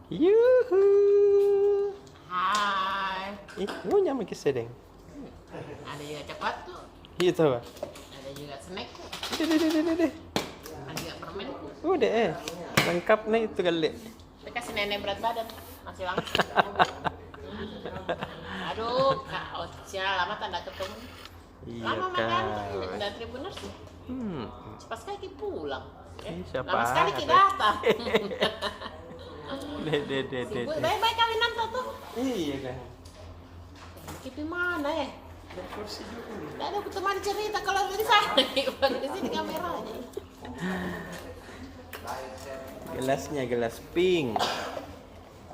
Yuhu. Hai. Ngunyah makin sedeng. Ada juga coklat tuh. Iya tahu. Ada juga snack tuh. Deh. Ada juga permen. Udah lengkap nih itu kali. Tapi kasih nenek berat badan. Masih langsung. Aduh, Kak Ocha lama tanda ketemu. Iya Lama kan. makan dari Tribuners. Cepat sekali pulang. Siapa Lama sekali kita ada? datang. Deh. Baik-baik kawinan tuh. Iya kan. Kipi mana ya? Kursi juga. Nggak ada teman cerita kalau dari sana. Baru di sini kameranya. Gelasnya gelas pink.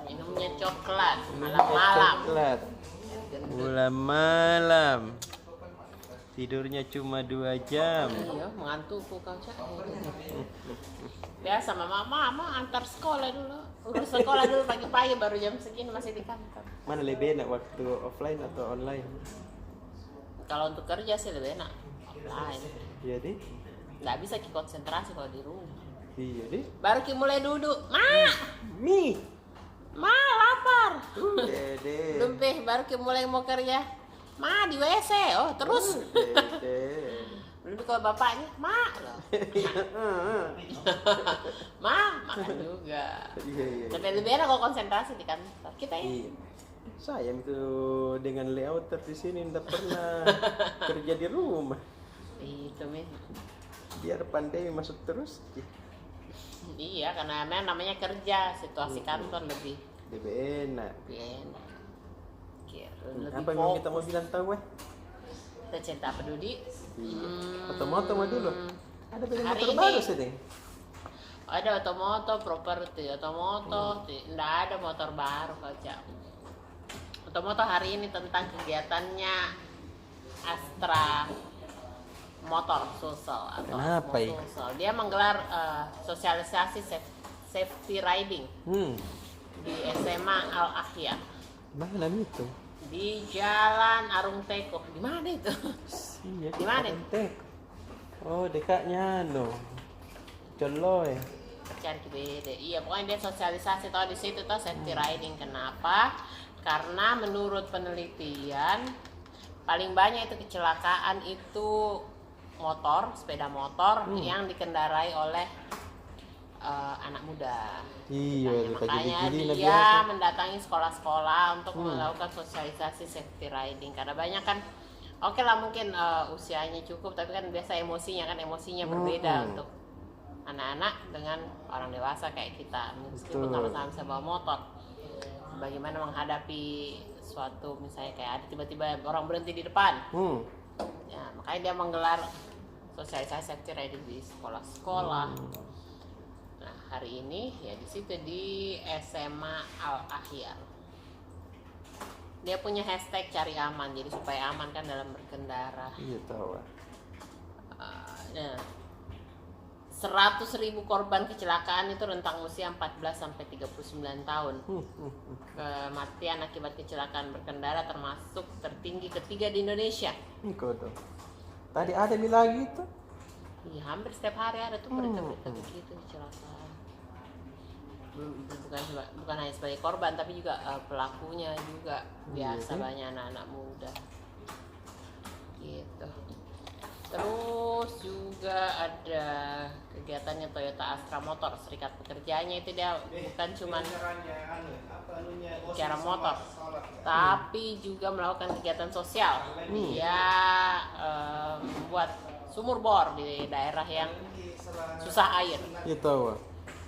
Minumnya coklat malam-malam. Coklat. Bulan malam. Tidurnya cuma 2 jam. Iya, mengantukku kau Cak. Biasa mama antar sekolah dulu. Urus sekolah dulu pagi-pagi baru jam segini masih di kantor. Mana lebih enak waktu offline atau online? Kalau untuk kerja sih lebih enak offline. Iya deh. Nggak bisa konsentrasi kalau di rumah. Iya deh. Baru mulai duduk, Mi. lapar. Dede. Belum baru mulai mau kerja. Di WC. Oh, terus. Dede. Belum kalau bapaknya, loh. Makan juga. Iya. Tapi lebih enak kalau konsentrasi di kantor. Kita ya. Iya. Sayang tuh dengan layouter di sini tidak pernah kerja di rumah. Itu min. Biar pandemi masuk terus. Iya, karena memang namanya kerja, situasi kantor lebih enak. enak. Apa yang kita mau bilang tahu Kita cerita apa Dudi? Iya. Otomoto mah dulu. Ada beli Hari motor ini. baru sih deh. Ada otomoto, properti, otomoto, tidak ada motor baru Cak. Otomoto hari ini tentang kegiatannya Astra Motor Sulsel atau Kenapa Asmo Sulsel. Dia menggelar sosialisasi safety riding di SMA Al Ahya Mana itu? di Jalan Arung Teko. Di mana itu? Iya. Di mana? Oh, dekatnya no. Coloy. Cari ke BD. Iya, pokoknya dia sosialisasi tahu di situ tuh safety riding. Kenapa? Karena menurut penelitian paling banyak itu kecelakaan itu sepeda motor yang dikendarai oleh anak muda. Iya, Makanya gini dia mendatangi sekolah-sekolah untuk melakukan sosialisasi safety riding. Karena banyak kan, oke lah mungkin usianya cukup, tapi kan biasa emosinya berbeda untuk anak-anak dengan orang dewasa kayak kita. Meskipun sama-sama bisa bawa motor, bagaimana menghadapi suatu misalnya kayak ada tiba-tiba orang berhenti di depan. Ya, makanya dia menggelar sosialisasi safety riding di sekolah-sekolah. Nah, hari ini ya di situ di SMA Al Ahya. Dia punya hashtag cari aman, jadi supaya aman kan dalam berkendara. Iya tahu. Nah, 100.000 korban kecelakaan itu rentang usia 14 sampai 39 tahun. Kematian akibat kecelakaan berkendara termasuk tertinggi ketiga di Indonesia. Ikodo. Tadi ada mi lagi tuh. Iya, hampir setiap hari ada tuh berita-berita begitu kecelakaan. Bukan hanya sebagai korban, tapi juga pelakunya juga biasa banyak anak-anak muda. Gitu. Terus juga ada kegiatannya Toyota Astra Motor, serikat pekerjanya itu dia bukan cuma bicara motor, tapi juga melakukan kegiatan sosial. Dia membuat sumur bor di daerah yang susah air. Iya tahu.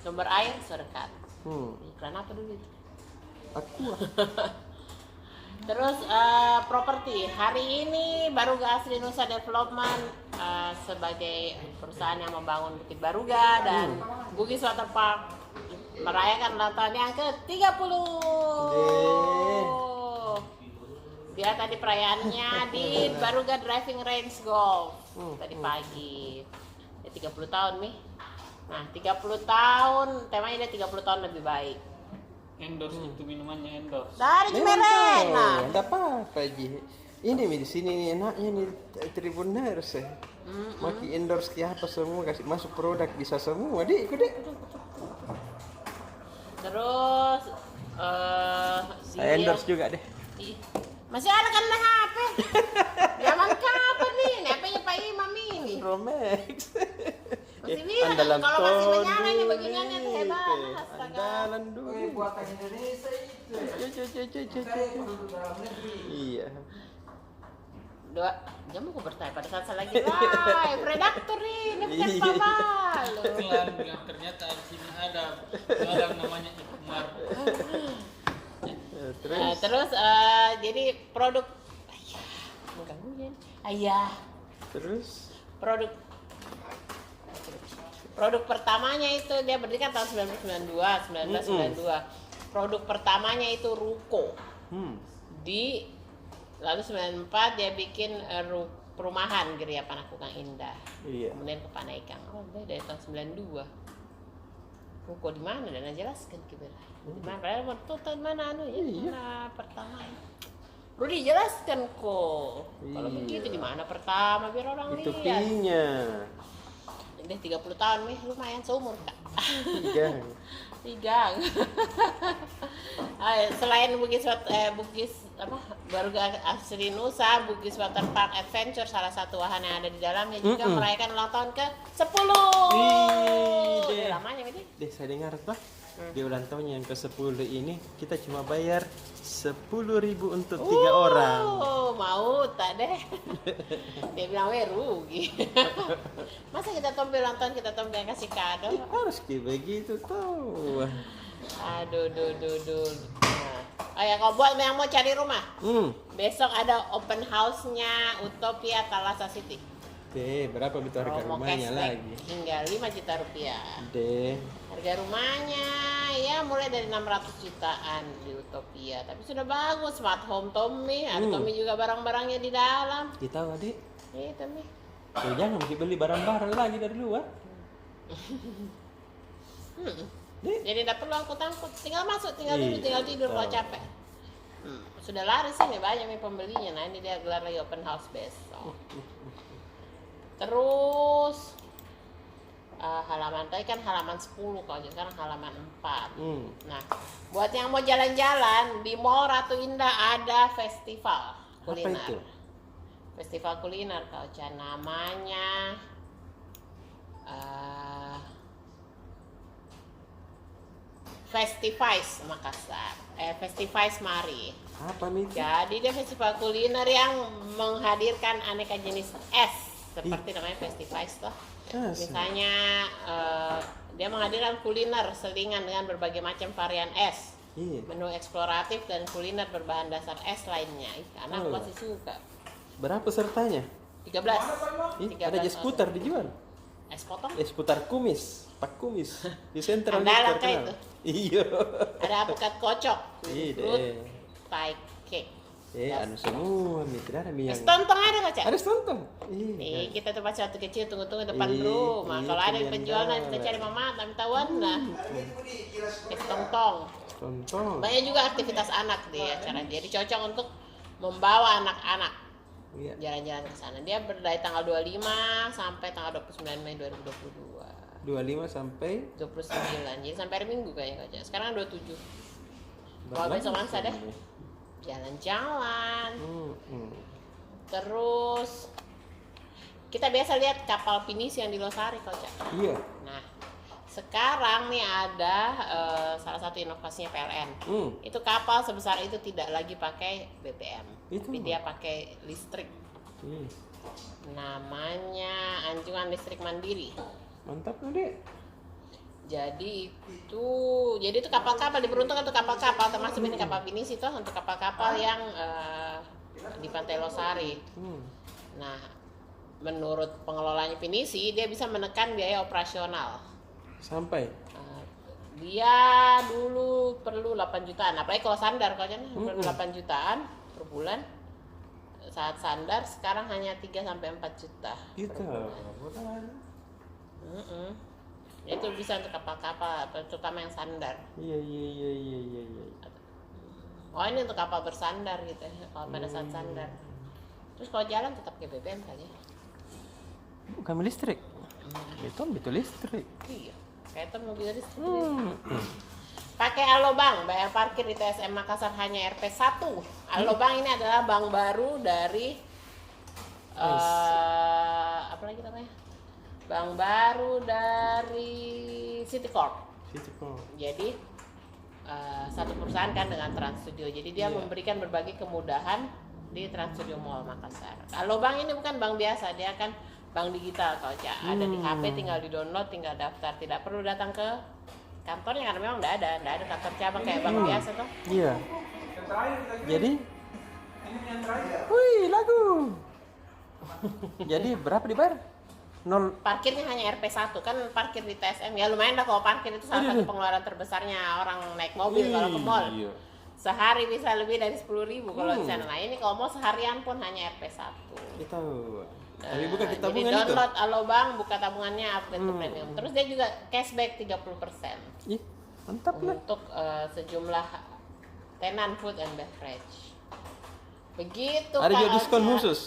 Sumber air sedekat. Iklan apa dulu itu? Aku. Terus properti hari ini Baruga Asri Nusa Development sebagai perusahaan yang membangun Bukit Baruga dan Bugis Water Park merayakan ulang tahun yang ke-30. Dia tadi perayaannya di Baruga Driving Range Golf tadi pagi. Ya 30 tahun nih. Nah, 30 tahun, temanya dia 30 tahun lebih baik. Endorse itu minumannya endorse. Dari Merena. Ada apa Ji? Ini di sini nih enaknya nih Tribuners ya. Maki endorse ke apa semua, kasih masuk produk bisa semua, Dik, Dek. Terus Saya endorse juga deh. Ih, masih ada kan lah HP? Zaman kapan nih? Ini HP-nya Pak Imam ini. Romex. Masih bisa. Andalan Kalau masih Tony. menyala ini beginiannya tuh hebat. Astaga. Andalan dulu. Buatan Indonesia itu. Iya. Dua jam aku bertanya pada saat saya lagi live. Redaktor nih, ini bukan Iya. Papa. Iklan yang ternyata di sini ada namanya Ikmar. Terus jadi produk ayah mengganggu ya. Ayah Terus produk pertamanya itu dia berdiri kan tahun 1992. Produk pertamanya itu ruko. Di lalu 94 dia bikin perumahan Geria Panakukang Indah. Iya. Kemudian ke Panaikang. Oh, dari tahun 92. Ruko di mana? Dan jelaskan kita. Di mana? Padahal mau tuh mana anu ya? Iya. Mana pertama? Rudi jelaskan kok. Kalau Iya. begitu di mana pertama biar orang Itu lihat. pinya. Udah 30 tahun nih, lumayan seumur Kak. 3. 3. Selain Bugis apa baru asli Nusa, Bugis Water Park Adventure salah satu wahana yang ada di dalamnya juga merayakan ulang tahun ke 10. Deh. Lamanya ini. Deh, saya dengar tuh di ulang tahun yang ke-10 ini kita cuma bayar 10.000 untuk 3 orang. Oh, mau tak deh. Dia bilang rugi. Masa kita tombe ulang tahun kita tombe kasih kado? Harus kayak begitu tuh. Aduh. Nah. Oh ya, kalau buat yang mau cari rumah, besok ada open house-nya Utopia Thalassa City. Deh, berapa betul harga Promo rumahnya cashback lagi? hingga 5 juta rupiah. Deh. Harga rumahnya ya mulai dari 600 jutaan di Utopia. Tapi sudah bagus, smart home Tommy. Ada Tommy juga barang-barangnya di dalam. Kita tahu adik. Iya Tommy. So, jangan mesti beli barang-barang lagi dari luar. Deh. Jadi tidak perlu angkut-angkut, tinggal masuk, tinggal duduk, Iya, tinggal tidur kalau betul. capek. Sudah laris ini banyak nih pembelinya. Nah ini dia gelar lagi open house besok. Terus halaman tadi kan halaman 10 kalau sekarang halaman 4. Nah, buat yang mau jalan-jalan di Mall Ratu Indah ada festival kuliner. Apa itu? Festival kuliner kalau namanya Festivice Makassar. Festivice Mari. Apa nih? Jadi dia festival kuliner yang menghadirkan aneka jenis es seperti namanya Festivice toh. Misalnya dia menghadirkan kuliner selingan dengan berbagai macam varian es. Iya. Menu eksploratif dan kuliner berbahan dasar es lainnya. Karena aku masih suka. Berapa pesertanya? 13. Ada jas putar dijual. Es potong? Es putar kumis, pak kumis di sentral. Andalan terkenal. kayak itu. Iya. Ada apukat kocok, Iya fruit, deh. pie cake. Anu semua, tidak ada mie Es yang. tontong ada nggak Cak? Ada stonton. Iya. Kita tuh pas waktu kecil tunggu-tunggu depan Iya, rumah. iya, Kalau ada yang kalian penjual nanti kita jalan. cari mama, tapi tahuan lah. Es tontong. Stonton. Banyak juga aktivitas anak di acara. Jadi cocok untuk membawa anak-anak Iya. jalan-jalan ke sana. Dia dari tanggal 25 sampai tanggal 29 Mei 2022. 25 sampai 29. Jadi sampai hari Minggu kayaknya Kak. Sekarang 27. Kalau berapa besok lagi masa deh. ini? Jalan-jalan. Hmm. Terus kita biasa lihat kapal pinisi yang di Losari kalau Cak. Iya. Nah, sekarang nih ada salah satu inovasinya PLN. Itu kapal sebesar itu tidak lagi pakai BBM, Itu tapi dia pakai listrik. Iya. Namanya anjungan listrik mandiri. Mantap tuh, Dek. Jadi itu kapal-kapal diperuntukkan untuk kapal-kapal termasuk ini kapal pinisi itu untuk kapal-kapal yang di Pantai Losari. Nah, menurut pengelolanya Pinisi dia bisa menekan biaya operasional. Sampai Dia dulu perlu 8 jutaan, apalagi kalau sandar kalau perlu 8 jutaan per bulan. Saat sandar sekarang hanya 3 sampai 4 juta. gitu. Itu bisa untuk kapal-kapal terutama yang sandar. Iya. Oh, ini untuk kapal bersandar gitu ya, kalau pada saat sandar. Terus kalau jalan tetap ke BBM kali ya. Bukan listrik. Itu listrik. Iya. Kayak itu mobil listrik. Pakai Alobank, bayar parkir di TSM Makassar hanya Rp1. Alobank ini adalah bank baru dari apa lagi namanya? Bank baru dari Citicorp. Jadi satu perusahaan kan dengan Trans Studio. Jadi dia memberikan berbagai kemudahan di Trans Studio Mall Makassar. Alobank ini bukan bank biasa, dia kan bank digital. Kalau ada di HP tinggal di-download, tinggal daftar, tidak perlu datang ke kantornya karena memang nggak ada kantor cabang kayak bank biasa tuh. Iya. Jadi, wih lagu. Jadi berapa dibayar? 0. Parkirnya hanya Rp1 kan, parkir di TSM ya lumayan lah. Kalau parkir itu salah satu pengeluaran terbesarnya orang naik mobil kalau ke mall. Sehari bisa lebih dari 10.000 kalau di sana. Nah ini kalau mau seharian pun hanya Rp1. Kita tapi bukan kita Jadi tabungan itu. download Alobank, buka tabungannya, upgrade ke premium. Terus dia juga cashback 30% Ih, mantap lah. untuk sejumlah tenan food and beverage. Begitu. Ada juga Kak diskon Ocha. khusus.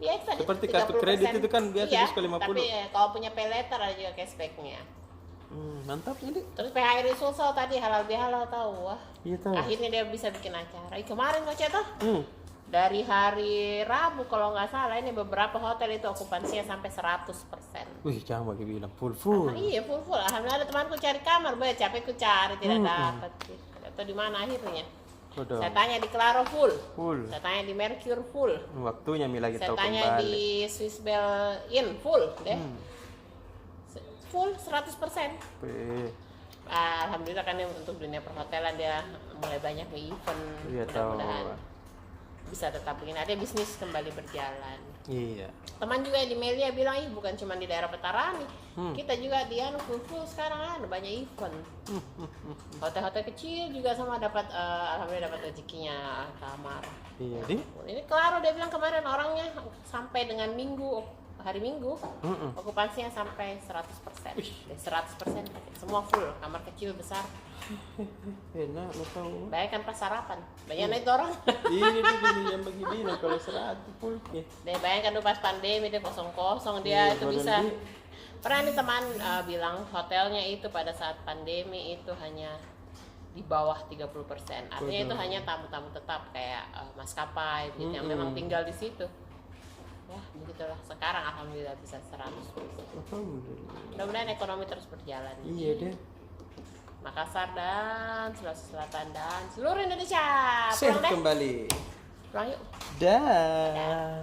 Iya, itu tadi Seperti kartu 30%. kredit itu kan biasa iya, diskon 50. Tapi kalau punya pay letter ada juga cashbacknya. Mantap jadi. Terus PHRI Sulsel tadi halal bihalal tahu. Wah. Iya tahu. Akhirnya dia bisa bikin acara. Kemarin kok tuh. Hmm. Dari hari Rabu kalau nggak salah ini beberapa hotel itu okupansinya sampai 100%. Wih, jangan bagi bilang full. Iya full. Alhamdulillah ada temanku cari kamar, banyak capek ku cari tidak dapat. Atau di mana akhirnya? Udah. Saya tanya di Claro full. Full. Saya tanya di Mercure full. Waktunya Mi lagi Saya tahu tanya kembali. di Swiss Bell Inn full deh. Full 100%. Wih, Alhamdulillah kan untuk dunia perhotelan dia mulai banyak event. iya tahu. Mudah-mudahan bisa tetap begini, ada bisnis kembali berjalan. Iya. Teman juga di Melia bilang, ih bukan cuma di daerah Petarani, kita juga di full sekarang ada banyak event. Hotel-hotel kecil juga sama dapat, alhamdulillah dapat rezekinya kamar. Iya, di. Ini Claro dia bilang kemarin orangnya sampai dengan hari Minggu okupansinya sampai 100%. 100% semua full, kamar kecil besar. Enak lo tahu. Bayangkan pas sarapan, banyak itu orang. Ini yang bagi bilang kalau 100 full. Dia bayangkan dulu pas pandemi dia kosong-kosong dia itu bisa. Pernah nih teman bilang hotelnya itu pada saat pandemi itu hanya di bawah 30%. Artinya itu hanya tamu-tamu tetap kayak maskapai gitu yang memang tinggal di situ. Wah, begitulah. Sekarang alhamdulillah bisa 100%. Mudah-mudahan ekonomi terus berjalan. Iya deh. Makassar dan Sulawesi Selatan dan seluruh Indonesia. Sehat Pulang deh. kembali. Pulang yuk. Dah.